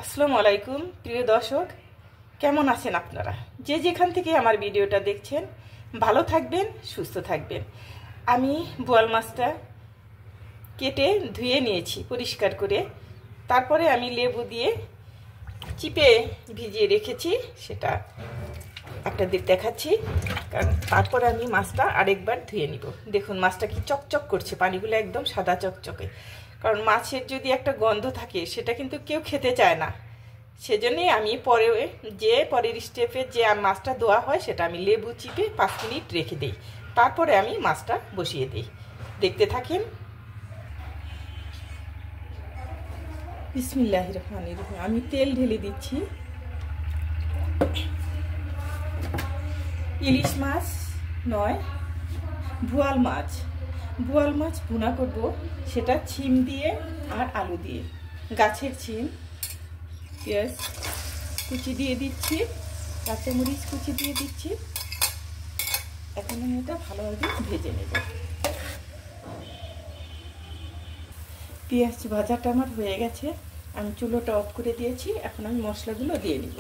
আসসালামু আলাইকুম প্রিয় দর্শক, কেমন আছেন আপনারা? যে যেখান থেকে আমার ভিডিওটা দেখছেন ভালো থাকবেন, সুস্থ থাকবেন। আমি বোয়াল মাছটা কেটে ধুয়ে নিয়েছি পরিষ্কার করে, তারপরে আমি লেবু দিয়ে চিপে ভিজিয়ে রেখেছি, সেটা আপনাদের দেখাচ্ছি। কারণ তারপরে আমি মাছটা আরেকবার ধুয়ে নিব। দেখুন মাছটা কি চকচক করছে, পানিগুলো একদম সাদা চকচকে। কারণ মাছের যদি একটা গন্ধ থাকে সেটা কিন্তু কেউ খেতে চায় না। সেজন্যই আমি পরের স্টেপে যে মাছটা ধোয়া হয় সেটা আমি লেবু চিপে 5 মিনিট রেখে দিই, তারপরে আমি মাছটা বসিয়ে দিই। দেখতে থাকেন। বিসমিল্লাহির রহমানির রহিম। আমি তেল ঢেলে দিচ্ছি। ইলিশ মাছ নয়, বোয়াল মাছ। বোয়াল মাছ ভুনা করব, সেটা ছিম দিয়ে আর আলু দিয়ে। গাছের ছিম, পেঁয়াজ কুচি দিয়ে দিচ্ছি, কাঁচামরিচ কুচি দিয়ে দিচ্ছি। এখন আমি এটা ভালোভাবে ভেজে নেব। পেঁয়াজ ভাজাটা আমার হয়ে গেছে, আমি চুলোটা অফ করে দিয়েছি। এখন আমি মশলাগুলো দিয়ে নিব।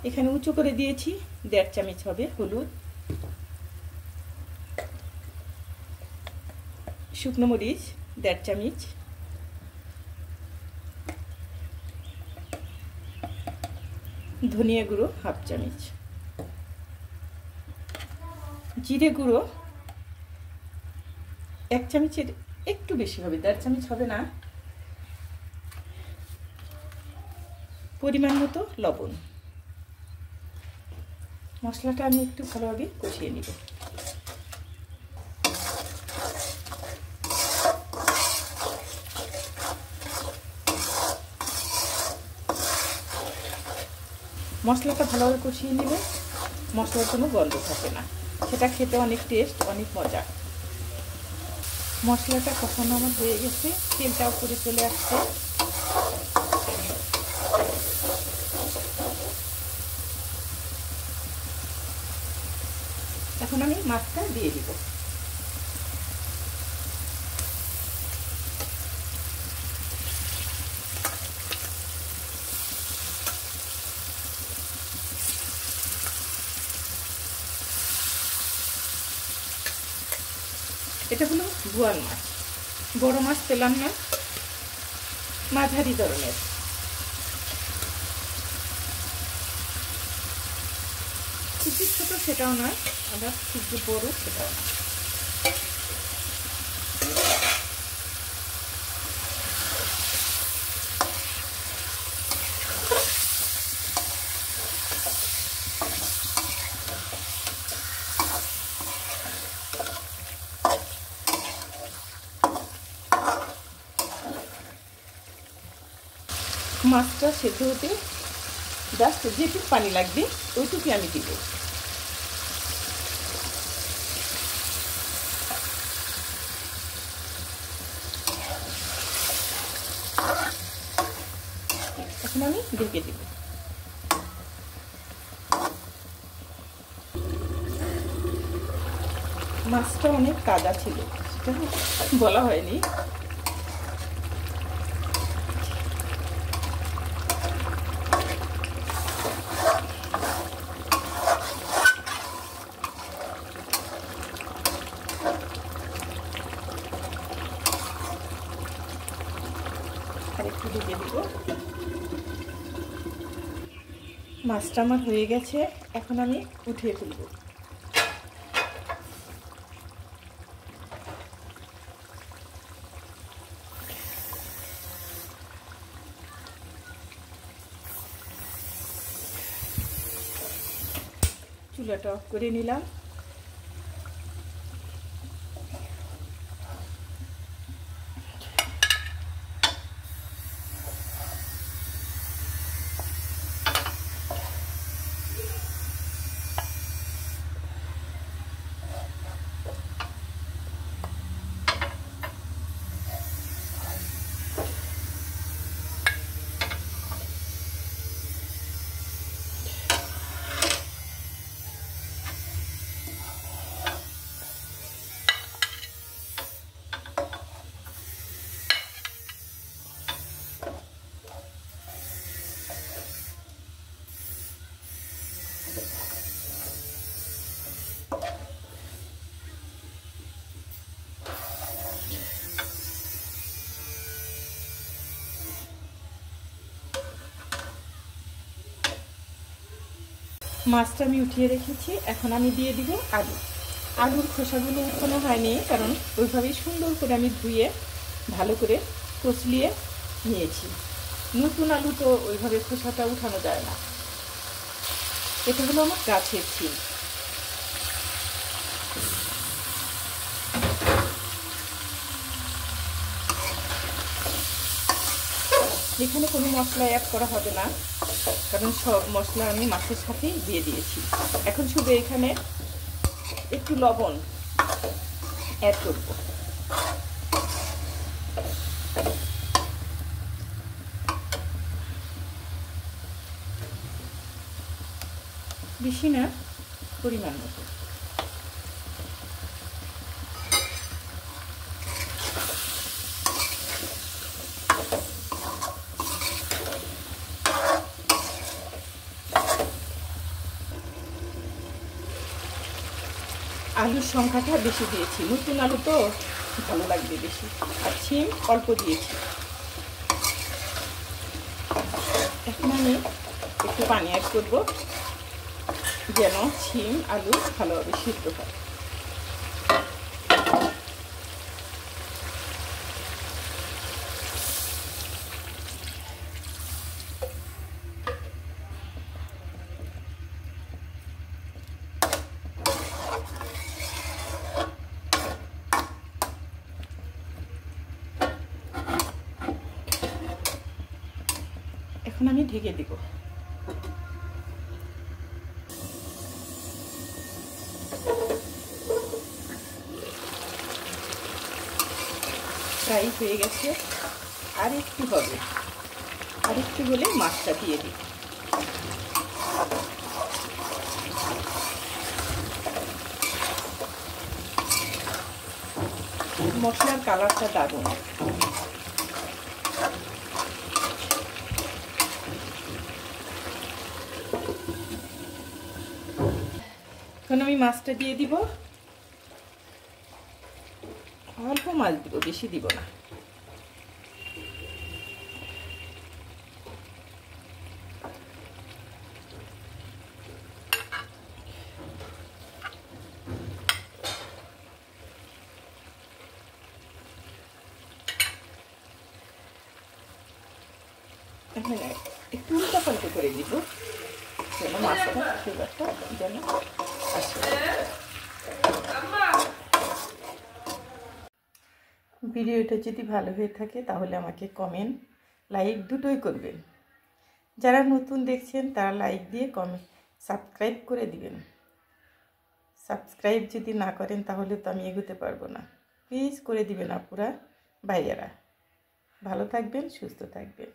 এখানে উঁচু করে দিয়েছি 1.5 চামচ হবে হলুদ, শুকনো মরিচ 1.5 চামচ, ধনিয়া গুঁড়ো 1/2 চামচ, জিরে গুঁড়ো 1 চামচের একটু বেশি হবে, 1.5 চামচ হবে না। পরিমাণ মতো লবণ। মশলাটা আমি একটু ভালোভাবে কষিয়ে নিব। মশলাটা ভালোভাবে কষিয়ে নিলে মশলার কোনো গন্ধ থাকে না, সেটা খেতে অনেক টেস্ট, অনেক মজা। মশলাটা কষানো আমার হয়ে গেছে, তেলটা উপরে চলে আসছে। এখন আমি মাছটা দিয়ে দিব। এটা হলো বোয়াল মাছ, বড় মাছ পেলাম না, মাঝারি ধরনের। খুব ছোট সেটাও নয়, আবার খুব বড় সেটাও নয়। মাছটা সেদ্ধ হতে জাস্ট যেটুকু পানি লাগবে ওইটুকু আমি দিব। এখন আমি ঢেকে দিব। মাছটা অনেক কাদা ছিল, সেটা বলা হয়নি। আরেকটু ঢেকে দিব। মাছটা আমার হয়ে গেছে, এখন আমি উঠিয়ে ফেলব। চুলাটা অফ করে নিলাম। মাছটা আমি উঠিয়ে রেখেছি। এখন আমি দিয়ে দিব আলু। আলুর খোসাগুলো উঠানো হয়নি, কারণ ওইভাবেই সুন্দর করে আমি ধুয়ে ভালো করে কচলিয়ে নিয়েছি। নতুন আলু তো ওইভাবে খোসাটা উঠানো যায় না। এটা হলো আমার গাছের শিম। এখানে কোনো মশলা অ্যাড করা হবে না, কারণ সব মশলা আমি মাছের সাথেই দিয়ে দিয়েছি। এখন শুধু এখানে একটু লবণ অ্যাড করব। বেশি না, পরিমাণ মতো। আলুর সংখ্যাটা বেশি দিয়েছি, নতুন আলু তো ভালো লাগবে বেশি। আর শিম অল্প দিয়েছি। এখন আমি একটু পানি অ্যাড করব, যেন শিম আলু ভালোভাবে সিদ্ধ হয়। এখন আমি ঢেকে দিব। প্রায় হয়ে গেছে, আর একটু হবে। আর একটু হলে মাছটা দিয়ে দিই। মশলার কালারটা দারুণ। এখন আমি মাছটা দিয়ে দিব। অল্প মাছ দিব, বেশি দিব না। এখানে একটু উল্টা পাল্টা করে দিব, যেন মাছটা ফ্লেভারটা যেন আসে। ভিডিওটা যদি ভালো হয়ে থাকে তাহলে আমাকে কমেন্ট, লাইক দুটোই করবেন। যারা নতুন দেখছেন তারা লাইক দিয়ে কমেন্ট, সাবস্ক্রাইব করে দিবেন। সাবস্ক্রাইব যদি না করেন তাহলে তো আমি এগোতে পারবো না। প্লিজ করে দিবেন আপুরা, ভাইয়ারা। ভালো থাকবেন, সুস্থ থাকবেন।